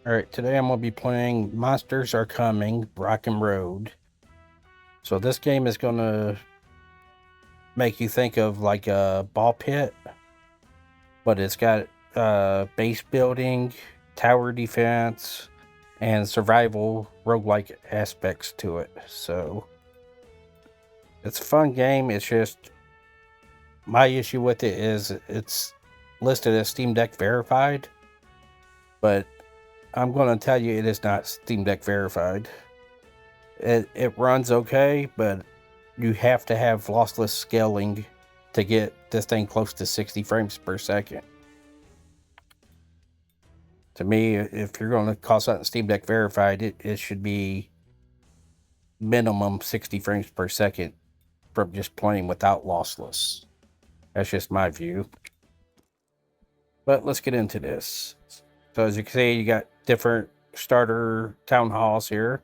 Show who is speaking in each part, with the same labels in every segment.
Speaker 1: Alright, today I'm going to be playing Monsters Are Coming, Rock'n Road. So this game is going to make you think of like a ball pit, but it's got base building, tower defense, and survival roguelike aspects to it. So it's a fun game. It's just my issue with it is it's listed as Steam Deck verified, but I'm going to tell you it is not Steam Deck verified. It runs okay, but you have to have lossless scaling to get this thing close to 60 frames per second. To me, if you're going to call something Steam Deck verified, it should be minimum 60 frames per second from just playing without lossless. That's just my view. But let's get into this. So as you can see, you got different starter town halls here.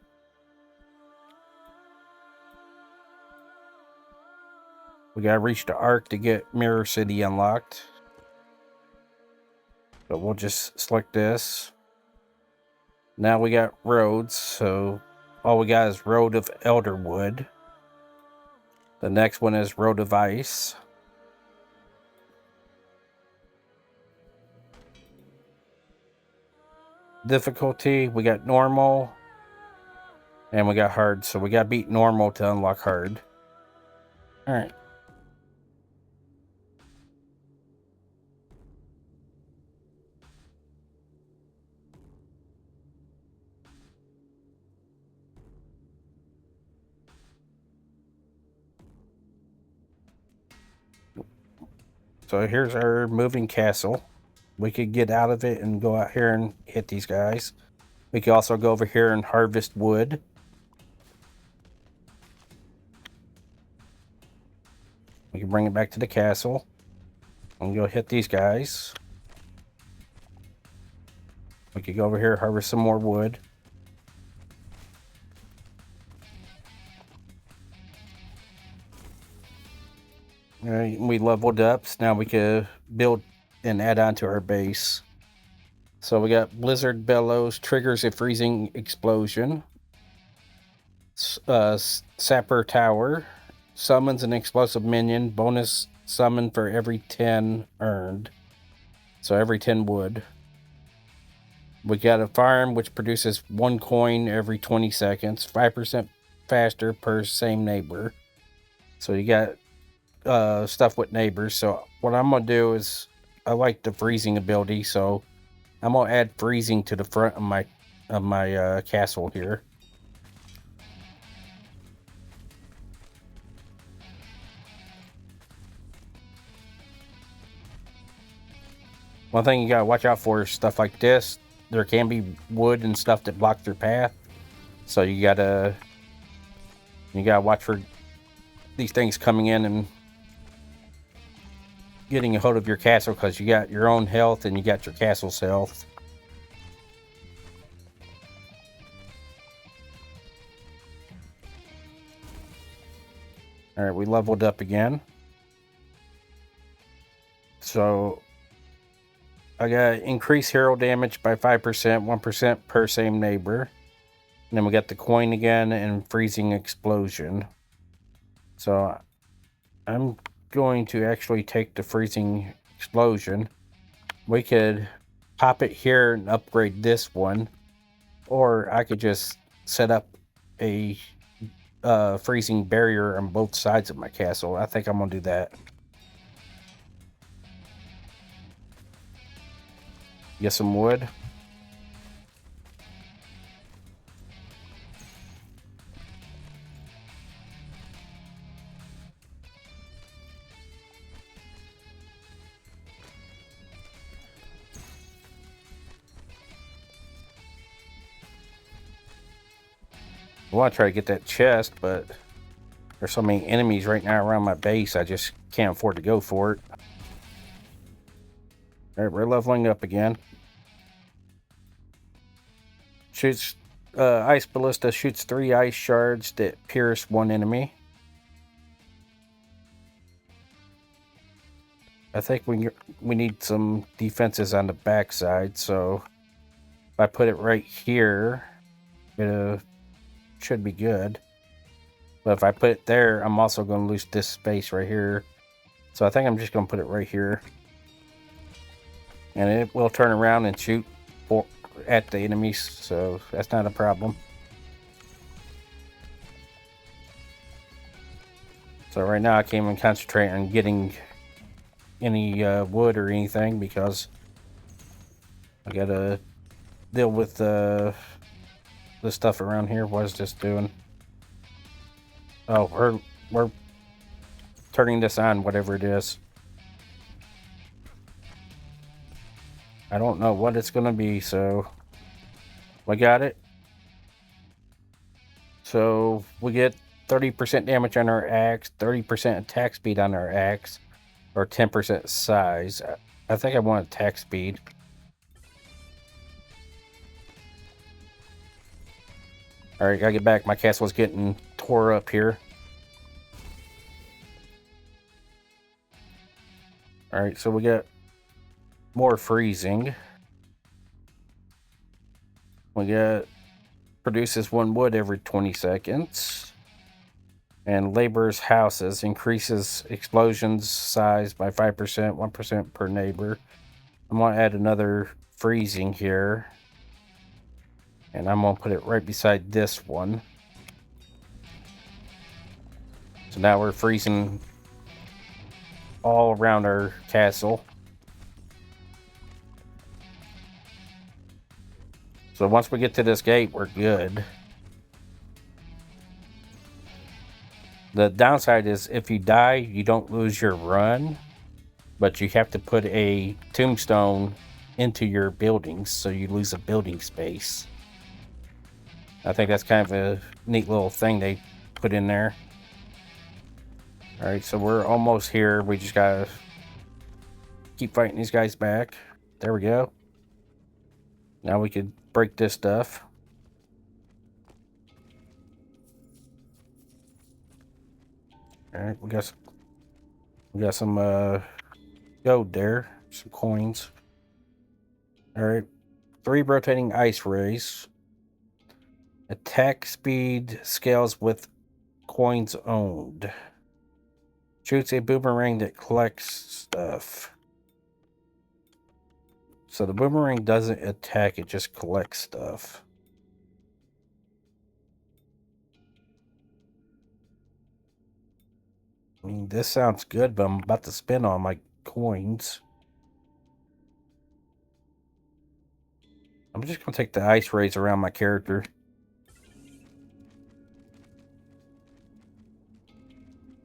Speaker 1: We gotta reach the Ark to get Mirror City unlocked. But we'll just select this. Now we got roads, so all we got is Road of Elderwood. The next one is Road of Ice. Difficulty, we got normal, and we got hard, so we gotta beat normal to unlock hard. Alright. So here's our moving castle. We could get out of it and go out here and hit these guys. We could also go over here and harvest wood. We can bring it back to the castle and go hit these guys. We could go over here, harvest some more wood. All right, we leveled up, so now we could build and add on to our base. So we got Blizzard Bellows, triggers a freezing explosion. Sapper Tower, summons an explosive minion, bonus summon for every 10 earned. So every 10 wood. We got a farm which produces 1 coin every 20 seconds, 5% faster per same neighbor. So you got stuff with neighbors. So what I'm gonna do is I like the freezing ability, so I'm gonna add freezing to the front of my castle here. One thing you gotta watch out for is stuff like this. There can be wood and stuff that block your path, so you gotta watch for these things coming in and getting a hold of your castle, because you got your own health and you got your castle's health. All right, we leveled up again. So I got increase hero damage by 5%, 1% per same neighbor. And then we got the coin again and freezing explosion. So I'm going to actually take the freezing explosion. We could pop it here and upgrade this one, or I could just set up a freezing barrier on both sides of my castle. I think I'm gonna do that. Get some wood. I want to try to get that chest, but there's so many enemies right now around my base, I just can't afford to go for it. All right, we're leveling up again. Shoots ice ballista, shoots 3 ice shards that pierce 1 enemy. I think we need some defenses on the backside, so If I put it right here, it should be good. But if I put it there, I'm also going to lose this space right here. So I think I'm just going to put it right here. And it will turn around and shoot at the enemies, so that's not a problem. So right now I can't even concentrate on getting any wood or anything because I gotta deal with the stuff around here. What is this doing? Oh, we're turning this on, whatever it is. I don't know what it's gonna be, so we got it. So we get 30% damage on our axe, 30% attack speed on our axe, or 10% size. I think I want attack speed. Alright, gotta get back. My castle's getting tore up here. Alright, so we got more freezing. We got produces 1 wood every 20 seconds. And laborers' houses increases explosions size by 5%, 1% per neighbor. I'm gonna add another freezing here. And I'm gonna put it right beside this one. So now we're freezing all around our castle. So once we get to this gate, we're good. The downside is if you die, you don't lose your run, but you have to put a tombstone into your buildings, so you lose a building space. I think that's kind of a neat little thing they put in there. All right, so we're almost here. We just gotta keep fighting these guys back. There we go. Now we could break this stuff. All right, we got some gold there, some coins. All right, 3 rotating ice rays. Attack speed scales with coins owned. Shoots a boomerang that collects stuff. So the boomerang doesn't attack, it just collects stuff. I mean, this sounds good, but I'm about to spend all my coins. I'm just going to take the ice rays around my character.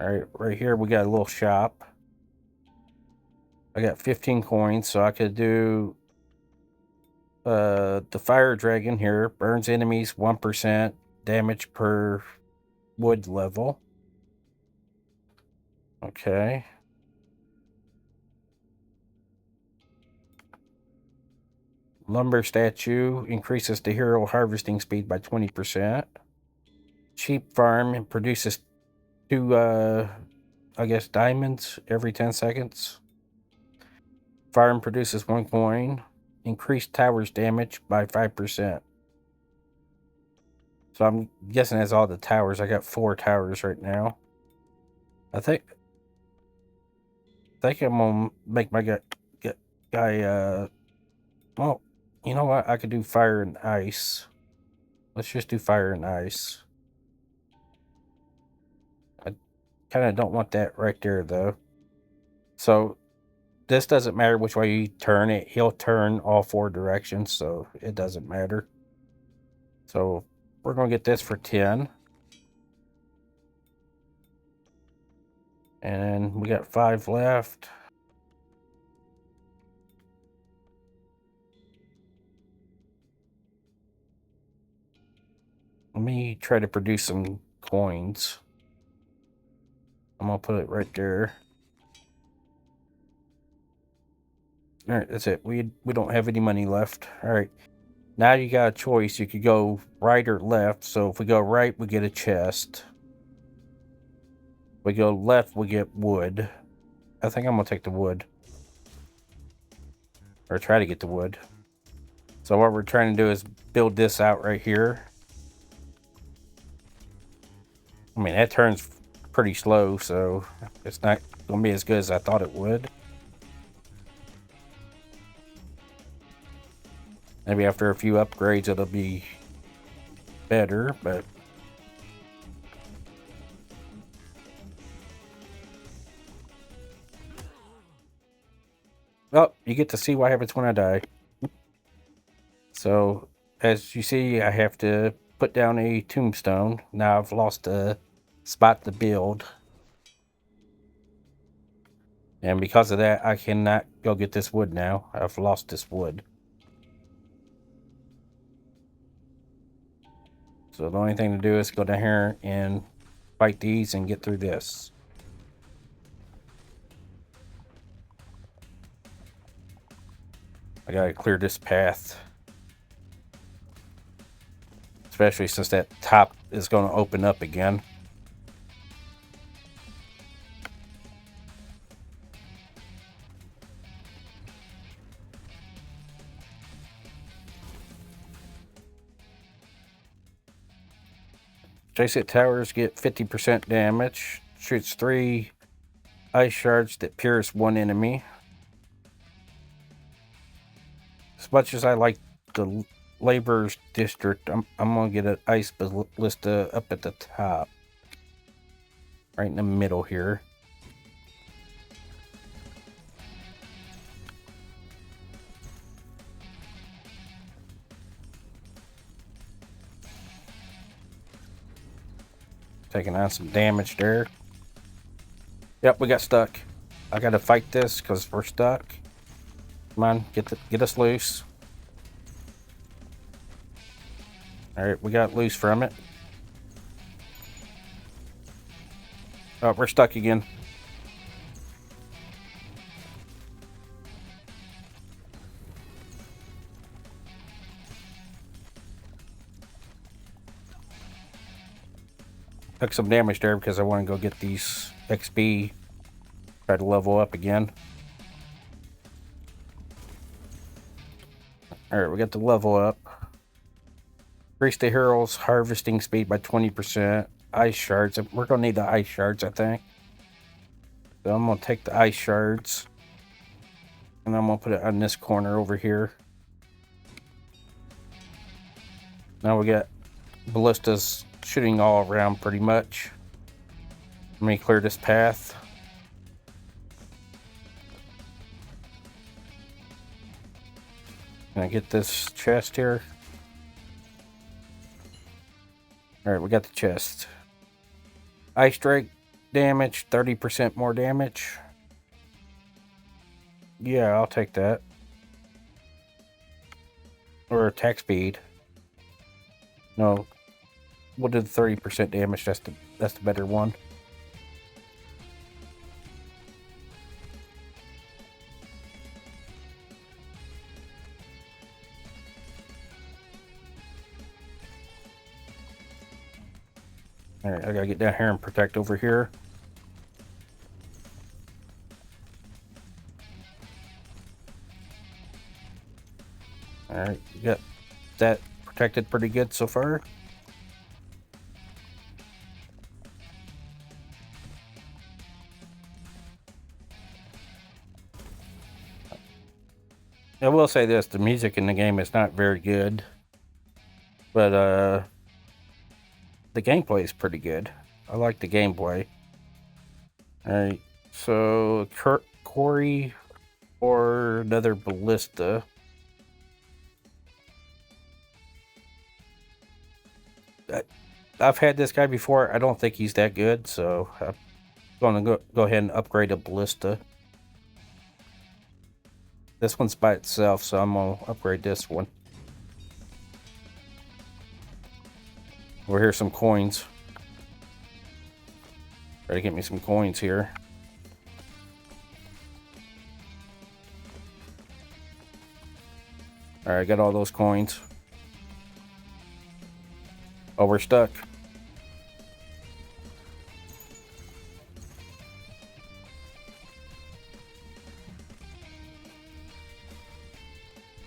Speaker 1: Alright, right here we got a little shop. I got 15 coins, so I could do the fire dragon here. Burns enemies 1% damage per wood level. Okay. Lumber statue increases the hero harvesting speed by 20%. Sheep farm produces 2 I guess diamonds every 10 seconds. Farm produces 1 coin. Increased towers damage by 5%. So I'm guessing that's all the towers. I got 4 towers right now. I think I'm gonna make my guy well, you know what? I could do fire and ice. Let's just do fire and ice. I kind of don't want that right there though. So this doesn't matter which way you turn it. He'll turn all 4 directions, so it doesn't matter. So we're gonna get this for 10. And we got 5 left. Let me try to produce some coins. I'm gonna put it right there. All right, that's it. We don't have any money left. All right, now you got a choice. You could go right or left. So if we go right, we get a chest. If we go left, we get wood. I think I'm gonna take the wood, or try to get the wood. So what we're trying to do is build this out right here. I mean, that turns pretty slow, so it's not gonna be as good as I thought it would. Maybe after a few upgrades it'll be better, but oh, you get to see what happens when I die. So as you see, I have to put down a tombstone. Now I've lost a spot to build, and because of that I cannot go get this wood now. I've lost this wood. So the only thing to do is go down here and fight these and get through this. I gotta clear this path, especially since that top is going to open up again. Adjacent towers get 50% damage. Shoots 3 ice shards that pierce 1 enemy. As much as I like the laborers district, I'm gonna get an ice ballista up at the top, right in the middle here. Taking on some damage there. Yep, we got stuck. I gotta fight this because we're stuck. Come on, get us loose. All right, we got loose from it. Oh, we're stuck again. Took some damage there because I want to go get these XP. Try to level up again. Alright, we got the level up. Increase the hero's harvesting speed by 20%. Ice shards. We're going to need the ice shards, I think. So I'm going to take the ice shards. And I'm going to put it on this corner over here. Now we got ballistas shooting all around pretty much. Let me clear this path. Can I get this chest here? Alright, we got the chest. Ice strike damage, 30% more damage. Yeah, I'll take that. Or attack speed. No, we'll do the 30% damage. That's the better one. Alright, I gotta get down here and protect over here. Alright, you got that protected pretty good so far. I will say this, the music in the game is not very good. But the gameplay is pretty good. I like the gameplay. Alright, so Corey or another ballista. I've had this guy before. I don't think he's that good, so I'm going to go ahead and upgrade a ballista. This one's by itself, so I'm going to upgrade this one. Over here, some coins. Try to get me some coins here. Alright, got all those coins. Oh, we're stuck.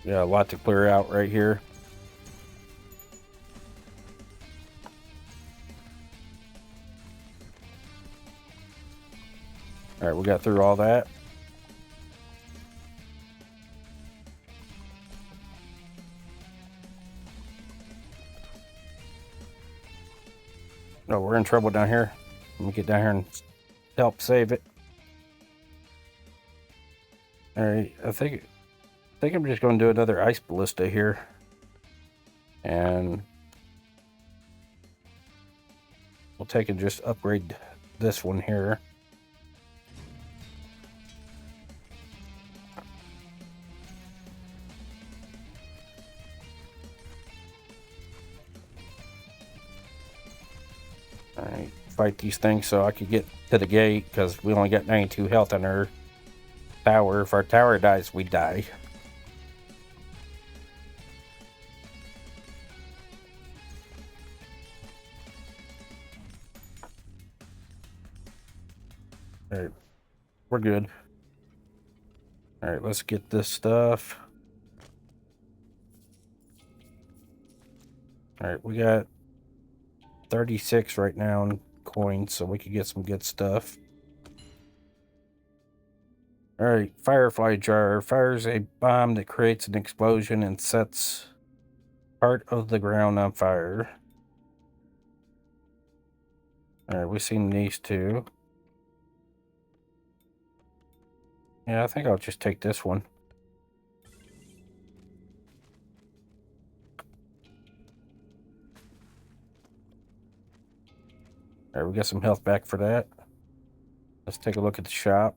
Speaker 1: Yeah, a lot to clear out right here. All right, we got through all that. Oh, we're in trouble down here. Let me get down here and help save it. All right, I think I'm just going to do another ice ballista here, and we'll take and just upgrade this one here. All right, fight these things so I could get to the gate, because we only got 92 health on our tower. If our tower dies, we die. All right, we're good. All right, let's get this stuff. All right, we got 36 right now in coins, so we could get some good stuff. All right, Firefly Jar fires a bomb that creates an explosion and sets part of the ground on fire. All right, we've seen these two. Yeah, I think I'll just take this one. All right, we got some health back for that. Let's take a look at the shop.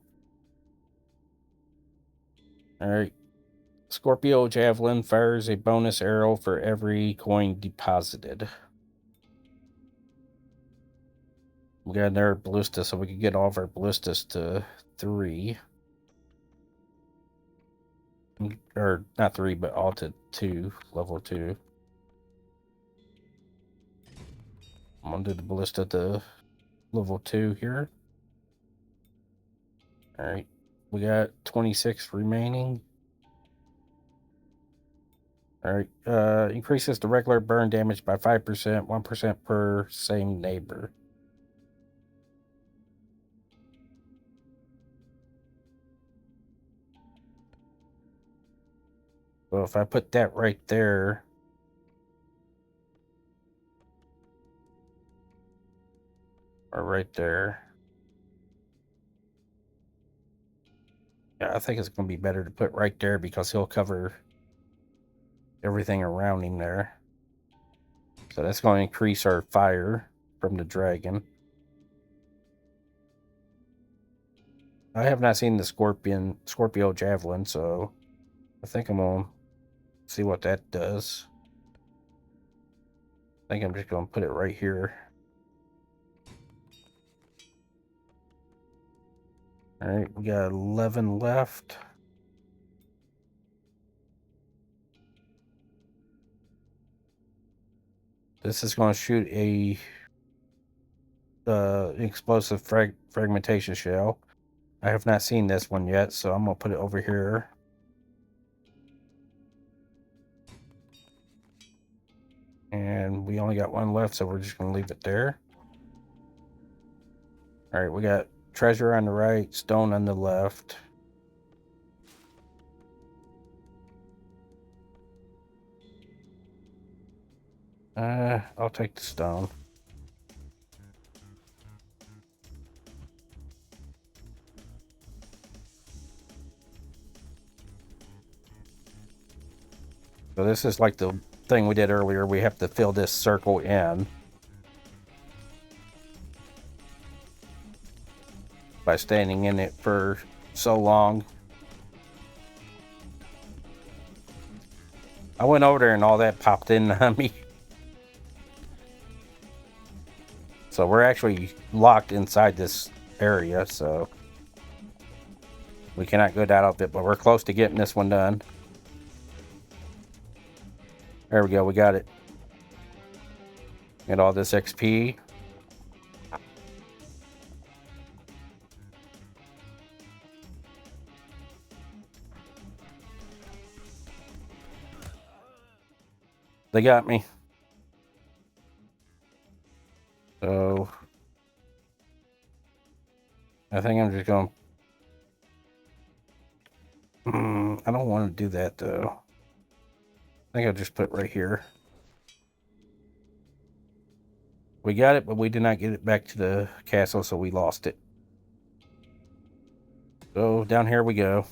Speaker 1: All right. Scorpio Javelin fires a bonus arrow for every coin deposited. We got another ballista, so we can get all of our ballistas to 3. Or not 3, but all to 2, level 2. I'm gonna do the ballista to level 2 here. All right, we got 26 remaining. All right, increases the regular burn damage by 5%, 1% per same neighbor. So if I put that right there, or right there, yeah, I think it's going to be better to put right there, because he'll cover everything around him there. So that's going to increase our fire from the dragon. I have not seen the Scorpio Javelin, so I think I'm going to see what that does. I think I'm just going to put it right here. All right, we got 11 left. This is going to shoot a explosive fragmentation shell. I have not seen this one yet, so I'm going to put it over here. And we only got one left, so we're just going to leave it there. All right, we got treasure on the right, stone on the left. I'll take the stone. So this is like the thing we did earlier. We have to fill this circle in by standing in it for so long. I went over there and all that popped in on me. So we're actually locked inside this area, so we cannot go down of it, but we're close to getting this one done. There we go, we got it. Get all this XP. They got me. So I think I'm just going. I don't want to do that though. I think I'll just put it right here. We got it, but we did not get it back to the castle, so we lost it. So down here we go.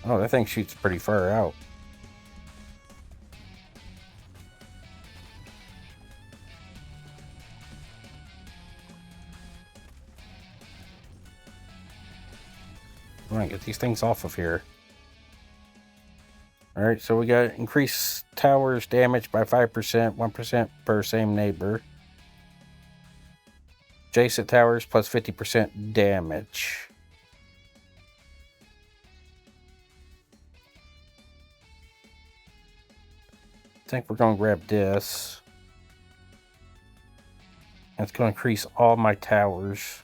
Speaker 1: Oh, that thing shoots pretty far out. I'm gonna get these things off of here. Alright, so we got increased towers damage by 5%, 1% per same neighbor. Adjacent towers plus 50% damage. I think we're gonna grab this. It's gonna increase all my towers.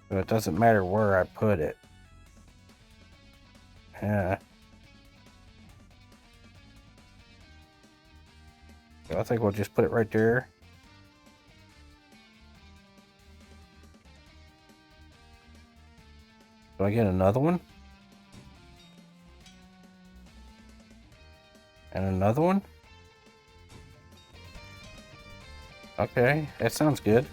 Speaker 1: So it doesn't matter where I put it. Yeah. So I think we'll just put it right there. Do I get another one? And another one? Okay, that sounds good.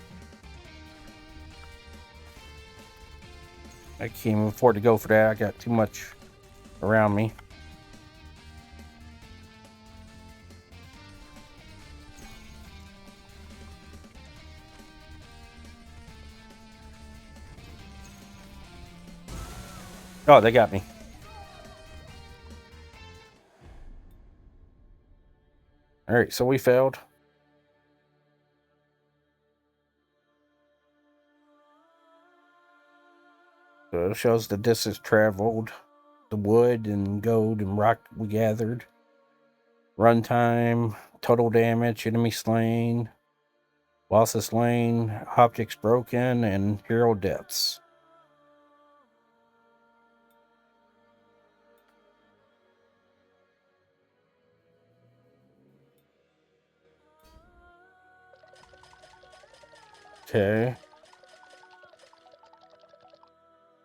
Speaker 1: I can't even afford to go for that. I got too much around me. Oh, they got me. Alright, so we failed. So it shows the distance traveled, the wood and gold and rock we gathered, runtime, total damage, enemy slain, bosses slain, objects broken, and hero deaths. Okay.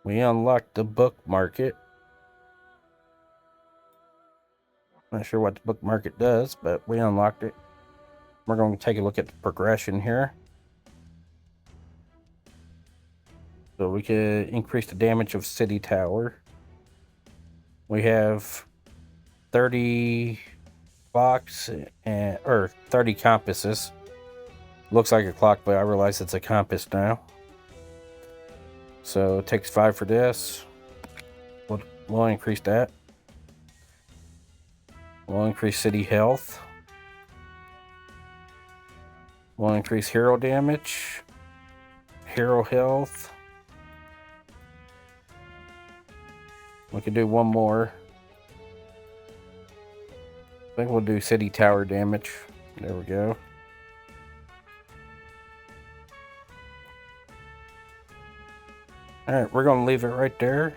Speaker 1: We unlocked the book market. Not sure what the book market does, but we unlocked it. We're going to take a look at the progression here. So we could increase the damage of city tower. We have 30 clocks and or 30 compasses. Looks like a clock, but I realize it's a compass now. So it takes 5 for this. We'll increase that. We'll increase city health. We'll increase hero damage, hero health. We can do one more. I think we'll do city tower damage. There we go. Alright, we're going to leave it right there.